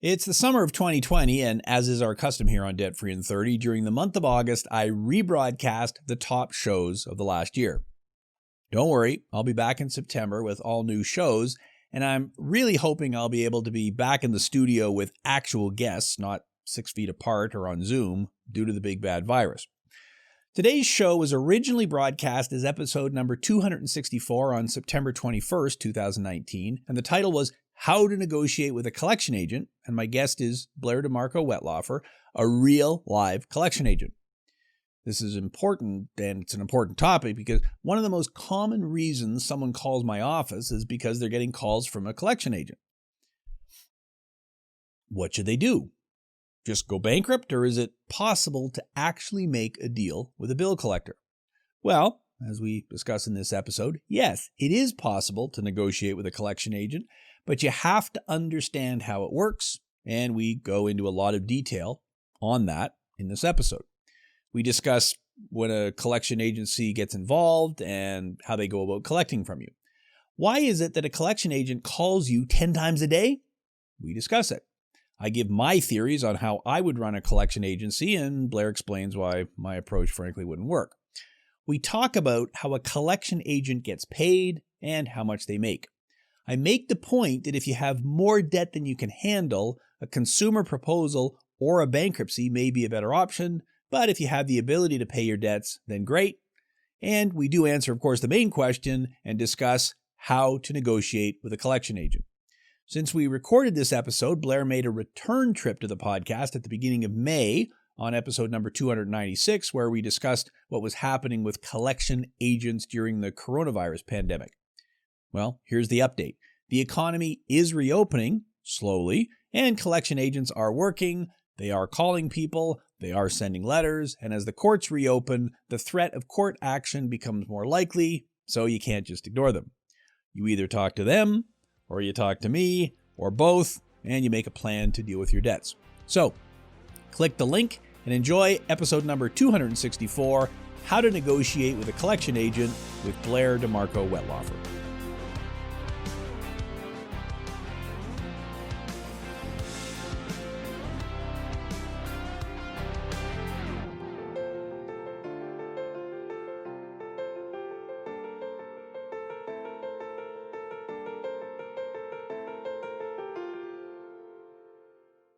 It's the summer of 2020, and as is our custom here on DFI30, during the month of August, I rebroadcast the top shows of the last year. Don't worry, I'll be back in September with all new shows, and I'm really hoping I'll be able to be back in the studio with actual guests, not 6 feet apart or on Zoom, due to the big bad virus. Today's show was originally broadcast as episode number 264 on September 21st, 2019, and the title was How to Negotiate with a Collection Agent, and my guest is Blair Demarco-Wettlaufer, a real live collection agent. This is important, and it's an important topic because one of the most common reasons someone calls my office is because they're getting calls from a collection agent. What should they do? Just go bankrupt, or is it possible to actually make a deal with a bill collector? Well, as we discuss in this episode, yes, it is possible to negotiate with a collection agent, but you have to understand how it works, and we go into a lot of detail on that in this episode. We discuss when a collection agency gets involved and how they go about collecting from you. Why is it that a collection agent calls you 10 times a day? We discuss it. I give my theories on how I would run a collection agency, and Blair explains why my approach frankly wouldn't work. We talk about how a collection agent gets paid and how much they make. I make the point that if you have more debt than you can handle, a consumer proposal or a bankruptcy may be a better option, but if you have the ability to pay your debts, then great. And we do answer, of course, the main question and discuss how to negotiate with a collection agent. Since we recorded this episode, Blair made a return trip to the podcast at the beginning of May on episode number 296, where we discussed what was happening with collection agents during the coronavirus pandemic. Well, here's the update. The economy is reopening slowly, and collection agents are working. They are calling people, they are sending letters, and as the courts reopen, the threat of court action becomes more likely, so you can't just ignore them. You either talk to them, or you talk to me, or both, and you make a plan to deal with your debts. So, click the link and enjoy episode number 264, How to Negotiate with a Collection Agent with Blair Demarco-Wettlaufer.